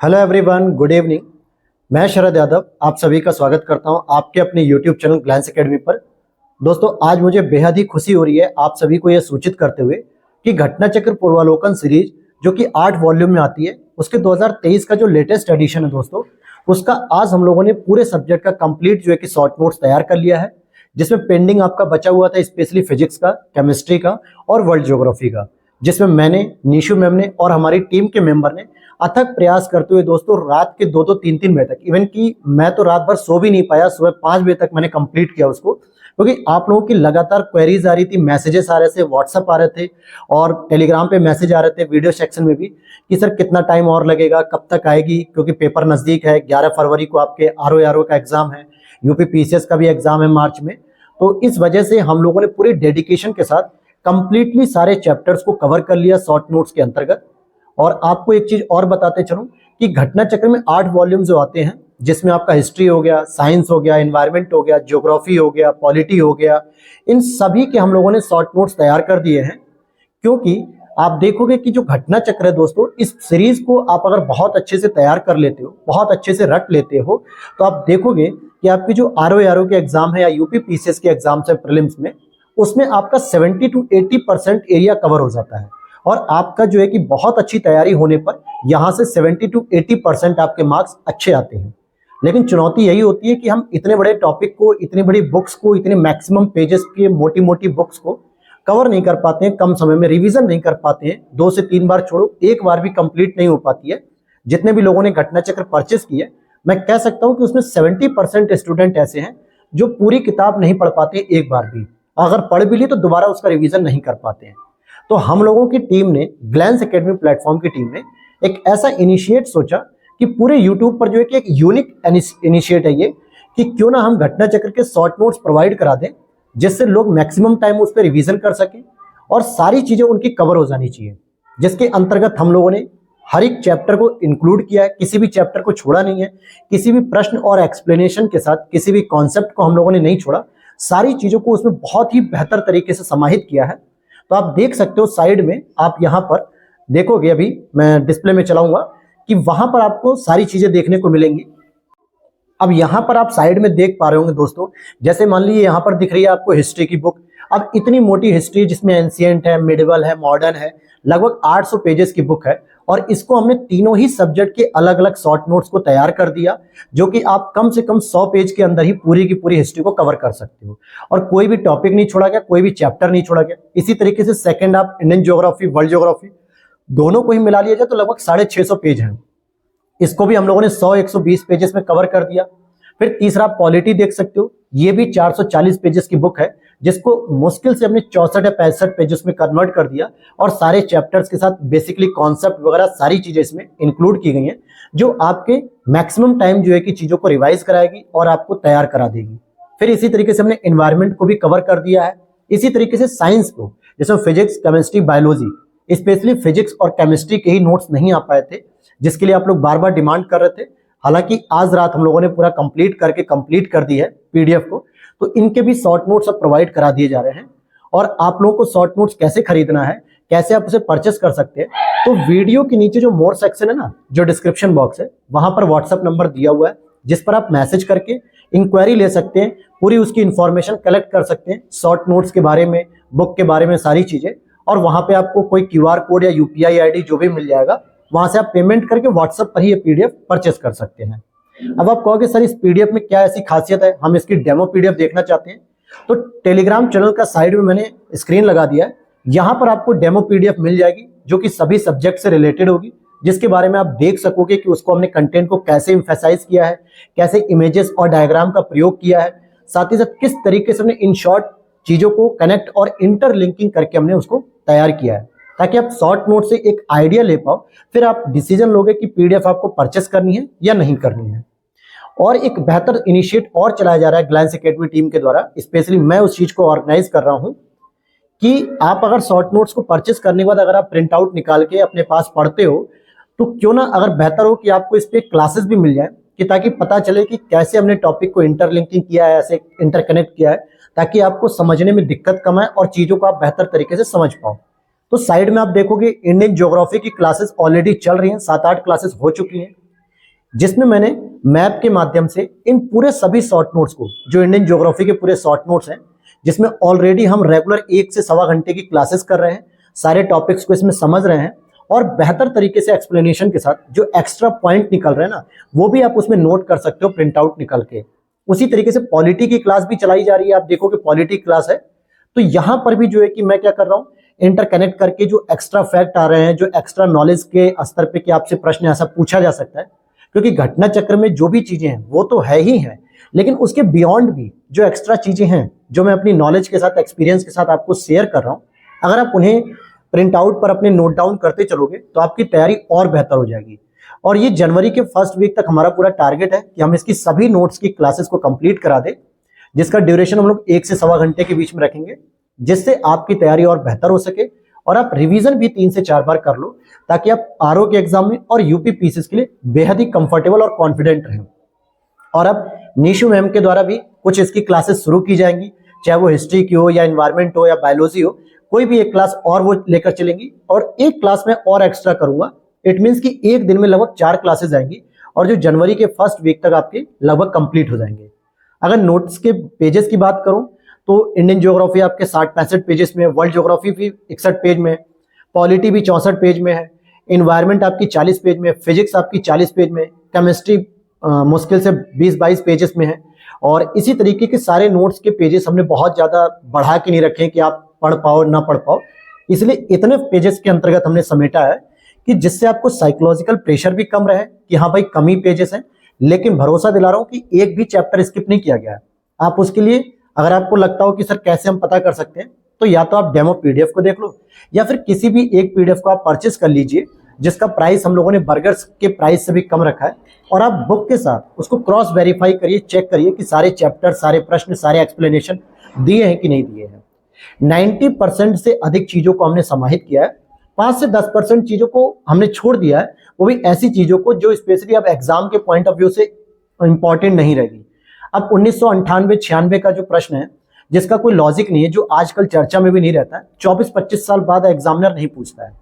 Hello everyone, good evening. मैं शरद यादव आप सभी का स्वागत करता हूं आपके अपने यूट्यूब चैनल ग्लैंस एकेडमी पर। दोस्तों, आज मुझे बेहद ही खुशी हो रही है आप सभी को यह सूचित करते हुए कि घटना चक्र पूर्वालोकन सीरीज जो कि 8 वॉल्यूम में आती है, उसके 2023 का जो लेटेस्ट एडिशन है दोस्तों, उसका आज हम लोगों ने पूरे सब्जेक्ट का कंप्लीट जो है कि शॉर्ट नोट्स तैयार कर लिया है, जिसमें पेंडिंग आपका बचा हुआ था स्पेशली फिजिक्स का, केमिस्ट्री का और वर्ल्ड ज्योग्राफी का, जिसमें मैंने, निशु मैम ने और हमारी टीम के मेंबर ने अथक प्रयास करते हुए दोस्तों रात के 2-2 3-3 बजे तक, इवन कि मैं तो रात भर सो भी नहीं पाया, सुबह 5 बजे तक मैंने कंप्लीट किया उसको, क्योंकि आप लोगों की लगातार क्वेरीज आ रही थी, मैसेजेस आ रहे थे, व्हाट्सएप आ रहे थे और टेलीग्राम पे मैसेज आ रहे थे, वीडियो सेक्शन में भी, कि सर कितना टाइम और लगेगा, कब तक आएगी, क्योंकि पेपर नजदीक है। 11 फरवरी को आपके आरओ का एग्जाम है, यूपी पीसीएस का भी एग्जाम है मार्च में। तो इस वजह से हम लोगों ने पूरे डेडिकेशन के साथ कंप्लीटली सारे चैप्टर्स को कवर कर लिया शॉर्ट नोट्स के अंतर्गत। और आपको एक चीज और बताते चलूं कि घटना चक्र में 8 वॉल्यूम जो आते हैं, जिसमें आपका हिस्ट्री हो गया, साइंस हो गया, एनवायरनमेंट हो गया, ज्योग्राफी हो गया, पॉलिटी हो गया, इन सभी के हम लोगों ने शॉर्ट नोट्स तैयार कर दिए हैं। क्योंकि आप देखोगे कि जो घटना चक्र है दोस्तों, इस सीरीज को आप अगर बहुत अच्छे से तैयार कर लेते हो, बहुत अच्छे से रट लेते हो, तो आप देखोगे कि आपकी जो आरओ के एग्जाम है या यूपी पीसीएस के एग्जाम है प्रीलिम्स में, उसमें आपका 70 to 80% एरिया कवर हो जाता है। और आपका जो है कि बहुत अच्छी तैयारी होने पर यहाँ से 70 to 80% आपके मार्क्स अच्छे आते हैं। लेकिन चुनौती यही होती है कि हम इतने बड़े टॉपिक को, इतनी बड़ी बुक्स को, इतने मैक्सिमम पेजेस की मोटी मोटी बुक्स को कवर नहीं कर पाते हैं, कम समय में रिवीजन नहीं कर पाते हैं, 2 से 3 बार छोड़ो, एक बार भी कंप्लीट नहीं हो पाती है। जितने भी लोगों ने घटना चक्र परचेस किए, मैं कह सकता हूं कि उसमें 70% स्टूडेंट ऐसे हैं जो पूरी किताब नहीं पढ़ पाते एक बार भी, अगर पढ़ भी ली तो दोबारा उसका रिवीजन नहीं कर पाते हैं। तो हम लोगों की टीम ने, ग्लैंस एकेडमी प्लेटफॉर्म की टीम ने एक ऐसा इनिशिएट सोचा कि पूरे यूट्यूब पर जो है कि एक यूनिक इनिशिएट है ये, कि क्यों ना हम घटना चक्र के शॉर्ट नोट्स प्रोवाइड करा दें, जिससे लोग मैक्सिमम टाइम उस पर रिवीजन कर सकें और सारी चीजें उनकी कवर हो जानी चाहिए। जिसके अंतर्गत हम लोगों ने हर एक चैप्टर को इंक्लूड किया है, किसी भी चैप्टर को छोड़ा नहीं है, किसी भी प्रश्न और एक्सप्लेनेशन के साथ किसी भी कॉन्सेप्ट को हम लोगों ने नहीं छोड़ा, सारी चीजों को उसमें बहुत ही बेहतर तरीके से समाहित किया है। तो आप देख सकते हो साइड में, आप यहाँ पर देखोगे, अभी मैं डिस्प्ले में चलाऊंगा, कि वहां पर आपको सारी चीजें देखने को मिलेंगी। अब यहाँ पर आप साइड में देख पा रहे होंगे दोस्तों, जैसे मान लीजिए यहाँ पर दिख रही है आपको हिस्ट्री की बुक। अब इतनी मोटी हिस्ट्री जिसमें एंशिएंट है, मिडिवल है, मॉडर्न है, लगभग 800 पेजेस की बुक है, और इसको हमने तीनों ही सब्जेक्ट के अलग अलग शॉर्ट नोट्स को तैयार कर दिया, जो कि आप कम से कम 100 पेज के अंदर ही पूरी की पूरी हिस्ट्री को कवर कर सकते हो। और कोई भी टॉपिक नहीं छोड़ा गया, कोई भी चैप्टर नहीं छोड़ा गया। इसी तरीके से सेकंड आप इंडियन ज्योग्राफी, वर्ल्ड ज्योग्राफी, दोनों को ही मिला लिया जाए तो लगभग 650 पेज हैं। इसको भी हम लोगों ने 100-120 पेजेस में कवर कर दिया। फिर तीसरा पॉलिटी देख सकते हो, ये भी 440 पेजेस की बुक है, जिसको मुश्किल से हमने 64 या 65 पेजेस में कन्वर्ट कर दिया, और सारे चैप्टर्स के साथ बेसिकली कॉन्सेप्ट वगैरह सारी चीजें इसमें इंक्लूड की गई हैं, जो आपके मैक्सिमम टाइम जो है कि चीजों को रिवाइज कराएगी और आपको तैयार करा देगी। फिर इसी तरीके से हमने एनवायरनमेंट को भी कवर कर दिया है। इसी तरीके से साइंस को, जैसे physics, chemistry, biology, specially physics और केमिस्ट्री के ही नोट्स नहीं आ पाए थे, जिसके लिए आप लोग बार बार डिमांड कर रहे थे। हालांकि आज रात हम लोगों ने पूरा कंप्लीट कर दी है पीडीएफ को, तो इनके भी शॉर्ट नोट्स अब प्रोवाइड करा दिए जा रहे हैं। और आप लोगों को शॉर्ट नोट्स कैसे खरीदना है, कैसे आप उसे परचेस कर सकते हैं, तो वीडियो के नीचे जो मोर सेक्शन है ना, जो डिस्क्रिप्शन बॉक्स है, वहां पर व्हाट्सएप नंबर दिया हुआ है, जिस पर आप मैसेज करके इंक्वायरी ले सकते हैं, पूरी उसकी इंफॉर्मेशन कलेक्ट कर सकते हैं, शॉर्ट नोट्स के बारे में, बुक के बारे में, सारी चीजें। और वहां पे आपको कोई क्यूआर कोड या यूपीआई आईडी जो भी मिल जाएगा, वहां से आप पेमेंट करके व्हाट्सएप पर ही ये पीडीएफ परचेस कर सकते हैं। अब आप कहोगे सर इस पीडीएफ में क्या ऐसी खासियत है, हम इसकी डेमो पीडीएफ देखना चाहते हैं, तो टेलीग्राम चैनल का साइड में मैंने स्क्रीन लगा दिया है, यहां पर आपको डेमो पीडीएफ मिल जाएगी, जो कि सभी सब्जेक्ट से रिलेटेड होगी, जिसके बारे में आप देख सकोगे कि उसको हमने कंटेंट को कैसे एम्फेसाइज किया है, कैसे इमेजेस और डायग्राम का प्रयोग किया है, साथ ही साथ किस तरीके से हमने इन शॉर्ट चीजों को कनेक्ट और इंटरलिंकिंग करके हमने उसको तैयार किया है, ताकि आप शॉर्ट नोट से एक आइडिया ले पाओ, फिर आप डिसीजन लोगे कि पीडीएफ आपको परचेस करनी है या नहीं करनी है। और एक बेहतर इनिशिएट और चलाया जा रहा है ग्लैंस एकेडमी टीम के द्वारा, स्पेशली मैं उस चीज को ऑर्गेनाइज कर रहा हूं, कि आप अगर शॉर्ट नोट्स को परचेस करने के बाद अगर आप प्रिंट आउट निकाल के अपने पास पढ़ते हो, तो क्यों ना अगर बेहतर हो कि आपको इस पे क्लासेस भी मिल जाए, कि ताकि पता चले कि कैसे हमने टॉपिक को इंटरलिंकिंग किया है, ऐसे इंटरकनेक्ट किया है, ताकि आपको समझने में दिक्कत कम आए और चीजों को आप बेहतर तरीके से समझ पाओ। तो साइड में आप देखोगे इंडियन ज्योग्राफी की क्लासेस ऑलरेडी चल रही हैं, 7-8 क्लासेस हो चुकी हैं। जिसमें मैंने मैप के माध्यम से इन पूरे सभी शॉर्ट नोट्स को, जो इंडियन ज्योग्राफी के पूरे शॉर्ट नोट्स हैं, जिसमें ऑलरेडी हम रेगुलर 1 से सवा घंटे की क्लासेस कर रहे हैं, सारे टॉपिक्स को इसमें समझ रहे हैं और बेहतर तरीके से एक्सप्लेनेशन के साथ जो एक्स्ट्रा पॉइंट निकल रहे हैं ना, वो भी आप उसमें नोट कर सकते हो प्रिंट आउट निकल के। उसी तरीके से पॉलिटी की क्लास भी चलाई जा रही है। आप देखो कि पॉलिटी क्लास है, तो यहां पर भी जो है कि मैं क्या कर रहा हूं, इंटरकनेक्ट करके जो एक्स्ट्रा फैक्ट आ रहे हैं, जो एक्स्ट्रा नॉलेज के स्तर पे कि आपसे प्रश्न ऐसा पूछा जा सकता है, क्योंकि घटना चक्र में जो भी चीजें हैं वो तो है ही है, लेकिन उसके बियॉन्ड भी जो एक्स्ट्रा चीजें हैं, जो मैं अपनी नॉलेज के साथ, एक्सपीरियंस के साथ आपको शेयर कर रहा हूं, अगर आप उन्हें प्रिंट आउट पर अपने नोट डाउन करते चलोगे तो आपकी तैयारी और बेहतर हो जाएगी। और ये जनवरी के फर्स्ट वीक तक हमारा पूरा टारगेट है कि हम इसकी सभी नोट्स की क्लासेस को कंप्लीट करा दें, जिसका ड्यूरेशन हम लोग 1 से सवा घंटे के बीच में रखेंगे, जिससे आपकी तैयारी और बेहतर हो सके और आप रिवीजन भी 3 से 4 बार कर लो, ताकि आप आरओ के एग्जाम में और यूपी पीसीएस के लिए बेहद ही कंफर्टेबल और कॉन्फिडेंट रहें। और अब निशु मैम के द्वारा भी कुछ इसकी क्लासेस शुरू की जाएंगी, चाहे वो हिस्ट्री की हो या इन्वायरमेंट हो या बायोलॉजी हो, कोई भी एक क्लास और वो लेकर चलेंगी। और एक क्लास में और एक्स्ट्रा करूंगा, इट मींस कि एक दिन में लगभग 4 क्लासेस आएंगी और जो जनवरी के फर्स्ट वीक तक आपके लगभग कंप्लीट हो जाएंगे। अगर नोट्स के पेजेस की बात करूं तो इंडियन ज्योग्राफी आपके 60-65 पेजेस में, वर्ल्ड ज्योग्राफी भी 61 पेज में, पॉलिटी भी 64 पेज में है, इन्वायरमेंट आपकी 40 पेज में, फिजिक्स आपकी 40 पेज में, केमिस्ट्री मुश्किल से 20-22 पेजेस में है। और इसी तरीके के सारे नोट्स के पेजेस हमने बहुत ज़्यादा बढ़ा के नहीं रखे कि आप पढ़ पाओ ना पढ़ पाओ, इसलिए इतने पेजेस के अंतर्गत हमने समेटा है कि जिससे आपको साइकोलॉजिकल प्रेशर भी कम रहे कि हाँ भाई कम ही पेजेस हैं, लेकिन भरोसा दिला रहा हूँ कि एक भी चैप्टर स्किप नहीं किया गया है। आप उसके लिए अगर आपको लगता हो कि सर कैसे हम पता कर सकते हैं, तो या तो आप डेमो पीडीएफ को देख लो या फिर किसी भी एक पीडीएफ को आप परचेस कर लीजिए, जिसका प्राइस हम लोगों ने बर्गर्स के प्राइस से भी कम रखा है, और आप बुक के साथ उसको क्रॉस वेरीफाई करिए, चेक करिए कि सारे चैप्टर, सारे प्रश्न, सारे एक्सप्लेनेशन दिए हैं कि नहीं दिए हैं। 90% से अधिक चीजों को हमने समाहित किया है, 5 से 10% चीजों को हमने छोड़ दिया है, वो भी ऐसी चीजों को जो स्पेशली अब एग्जाम के पॉइंट ऑफ व्यू से इंपॉर्टेंट नहीं रहेगी। अब 1998-96 का जो प्रश्न है, जिसका कोई लॉजिक नहीं है, जो आजकल चर्चा में भी नहीं रहता है, 24-25 साल बाद एग्जामिनर नहीं पूछता है।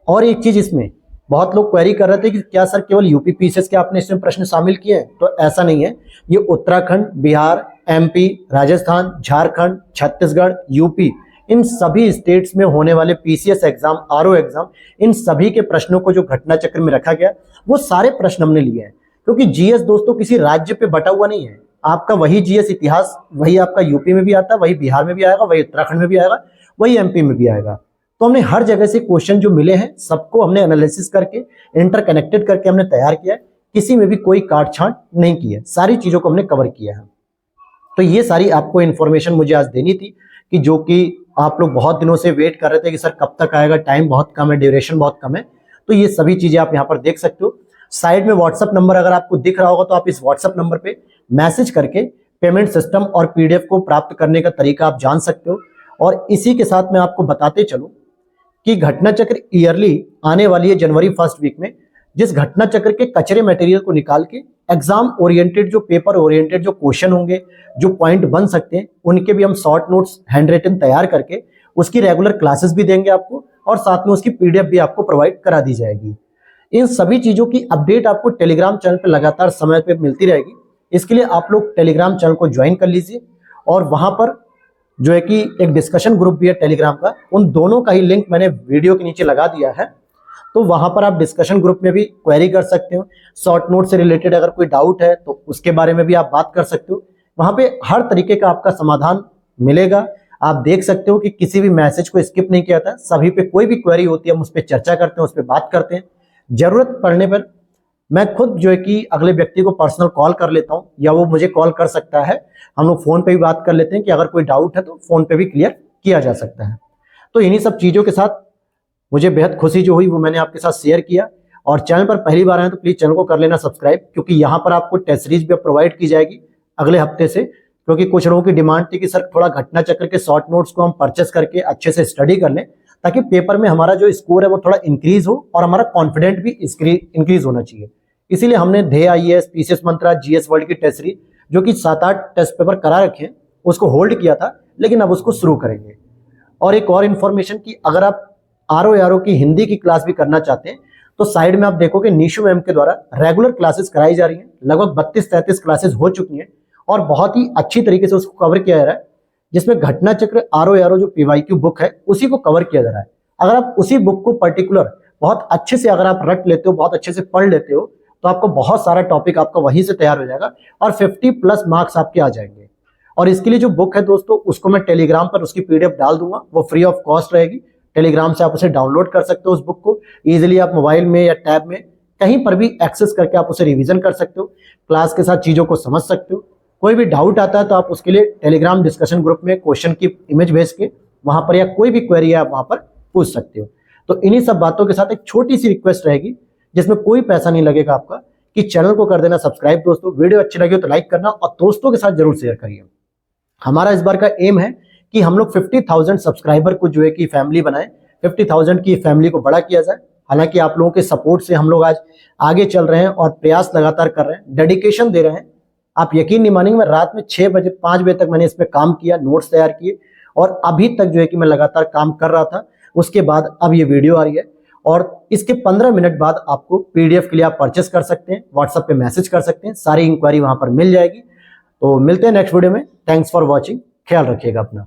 और एक चीज, इसमें बहुत लोग क्वेरी कर रहे थे कि क्या सर केवल यूपी पीसीएस के आपने इसमें प्रश्न शामिल किए हैं, तो ऐसा नहीं है। ये उत्तराखंड, बिहार, एमपी, राजस्थान, झारखंड, छत्तीसगढ़, यूपी, इन सभी स्टेट्स में होने वाले पीसीएस एग्जाम, आरओ एग्जाम, इन सभी के प्रश्नों को जो घटना चक्र में रखा गया, वो सारे प्रश्न हमने लिए हैं। क्योंकि जीएस दोस्तों किसी राज्य पे बटा हुआ नहीं है, आपका वही जीएस इतिहास, वही आपका यूपी में भी आता है, वही बिहार में भी आएगा, वही उत्तराखंड में भी आएगा, वही एमपी में भी आएगा। तो हमने हर जगह से क्वेश्चन जो मिले हैं सबको हमने एनालिसिस करके, इंटरकनेक्टेड करके हमने तैयार किया है, किसी में भी कोई काट छांट नहीं की है, सारी चीजों को हमने कवर किया है। तो ये सारी आपको इन्फॉर्मेशन मुझे आज देनी थी, कि जो कि आप लोग बहुत दिनों से वेट कर रहे थे कि सर कब तक आएगा, टाइम बहुत कम है, ड्यूरेशन बहुत कम है। तो ये सभी चीजें आप यहाँ पर देख सकते हो। साइड में व्हाट्सएप नंबर अगर आपको दिख रहा होगा तो आप इस व्हाट्सएप नंबर पे मैसेज करके पेमेंट सिस्टम और पीडीएफ को प्राप्त करने का तरीका आप जान सकते हो। और इसी के साथ मैं आपको बताते चलूं कि घटना चक्र ईयरली आने वाली है जनवरी फर्स्ट वीक में, जिस घटना चक्र के कचरे मटेरियल को निकाल के एग्जाम ओरिएंटेड, जो पेपर ओरिएंटेड जो क्वेश्चन होंगे, जो पॉइंट बन सकते हैं, उनके भी हम शॉर्ट नोट्स हैंड रिटन तैयार करके उसकी रेगुलर क्लासेस भी देंगे आपको, और साथ में उसकी पीडीएफ भी आपको प्रोवाइड करा दी जाएगी। इन सभी चीजों की अपडेट आपको टेलीग्राम चैनल पर लगातार समय पे मिलती रहेगी। इसके लिए आप लोग टेलीग्राम चैनल को ज्वाइन कर लीजिए, और वहां पर जो है कि एक डिस्कशन ग्रुप भी है टेलीग्राम का, उन दोनों का ही लिंक मैंने वीडियो के नीचे लगा दिया है। तो वहां पर आप डिस्कशन ग्रुप में भी क्वेरी कर सकते हो, शॉर्ट नोट से रिलेटेड अगर कोई डाउट है तो उसके बारे में भी आप बात कर सकते हो। वहां पे हर तरीके का आपका समाधान मिलेगा। आप देख सकते हो कि किसी भी मैसेज को स्किप नहीं किया था, सभी पे कोई भी क्वेरी होती है हम उस पर चर्चा करते हैं, उस पर बात करते हैं। जरूरत पड़ने पर मैं खुद जो है कि अगले व्यक्ति को पर्सनल कॉल कर लेता हूं, या वो मुझे कॉल कर सकता है, हम लोग फोन पे भी बात कर लेते हैं कि अगर कोई डाउट है तो फोन पे भी क्लियर किया जा सकता है। तो इन्हीं सब चीजों के साथ मुझे बेहद खुशी जो हुई वो मैंने आपके साथ शेयर किया। और चैनल पर पहली बार आए तो प्लीज चैनल को कर लेना सब्सक्राइब, क्योंकि यहाँ पर आपको टेस्ट सीरीज भी प्रोवाइड की जाएगी अगले हफ्ते से, क्योंकि कुछ लोगों की डिमांड थी कि सर थोड़ा घटना चक्र के शॉर्ट नोट्स को हम परचेस करके अच्छे से स्टडी कर लें, ताकि पेपर में हमारा जो स्कोर है वो थोड़ा इंक्रीज हो और हमारा कॉन्फिडेंट भी इंक्रीज होना चाहिए। इसीलिए हमने ध्येय आईएएस, पीसीएस मंत्रा, जीएस वर्ल्ड की टेस्ट सीरीज जो कि 7-8 टेस्ट पेपर करा रखे हैं उसको होल्ड किया था, लेकिन अब उसको शुरू करेंगे। और एक और इन्फॉर्मेशन की, अगर आप आरओ की हिंदी की क्लास भी करना चाहते हैं तो साइड में आप देखोगे निशु मैम के द्वारा रेगुलर क्लासेस कराई जा रही हैं, लगभग 32-33 क्लासेस हो चुकी हैं और बहुत ही अच्छी तरीके से उसको कवर किया जा रहा है, जिसमें घटना चक्र ROARO जो PYQ बुक है उसी को कवर किया जा रहा है। अगर आप उसी बुक को पर्टिकुलर बहुत अच्छे से अगर आप रट लेते हो, बहुत अच्छे से पढ़ लेते हो, तो आपको बहुत सारा टॉपिक आपका वहीं से तैयार हो जाएगा और 50+ मार्क्स आपके आ जाएंगे। और इसके लिए जो बुक है दोस्तों, उसको मैं टेलीग्राम पर उसकी PDF डाल दूंगा, वो फ्री ऑफ कॉस्ट रहेगी। टेलीग्राम से आप उसे डाउनलोड कर सकते हो, उस बुक को इजीली आप मोबाइल में या टैब में कहीं पर भी एक्सेस करके आप उसे रिवीजन कर सकते हो, क्लास के साथ चीजों को समझ सकते हो। कोई भी डाउट आता है तो आप उसके लिए टेलीग्राम डिस्कशन ग्रुप में क्वेश्चन की इमेज भेज के वहां पर, या कोई भी क्वेरी है आप वहां पर पूछ सकते हो। तो इन्हीं सब बातों के साथ एक छोटी सी रिक्वेस्ट रहेगी, जिसमें कोई पैसा नहीं लगेगा आपका, कि चैनल को कर देना सब्सक्राइब दोस्तों। वीडियो अच्छी लगी हो तो लाइक करना और दोस्तों के साथ जरूर शेयर करिए। हमारा इस बार का एम है कि हम लोग 50,000 सब्सक्राइबर को जो है कि फैमिली बनाए, 50,000 की फैमिली को बड़ा किया जाए। हालांकि आप लोगों के सपोर्ट से हम लोग आज आगे चल रहे हैं और प्रयास लगातार कर रहे हैं, डेडिकेशन दे रहे हैं। आप यकीन नहीं मानेंगे, मैं रात में 6 बजे 5 बजे तक मैंने इस पे काम किया, नोट्स तैयार किए और अभी तक जो है कि मैं लगातार काम कर रहा था। उसके बाद अब ये वीडियो आ रही है और इसके 15 मिनट बाद आपको PDF के लिए आप परचेस कर सकते हैं, व्हाट्सएप पे मैसेज कर सकते हैं, सारी इंक्वायरी वहां पर मिल जाएगी। तो मिलते हैं नेक्स्ट वीडियो में। थैंक्स फॉर वॉचिंग, ख्याल रखिएगा अपना।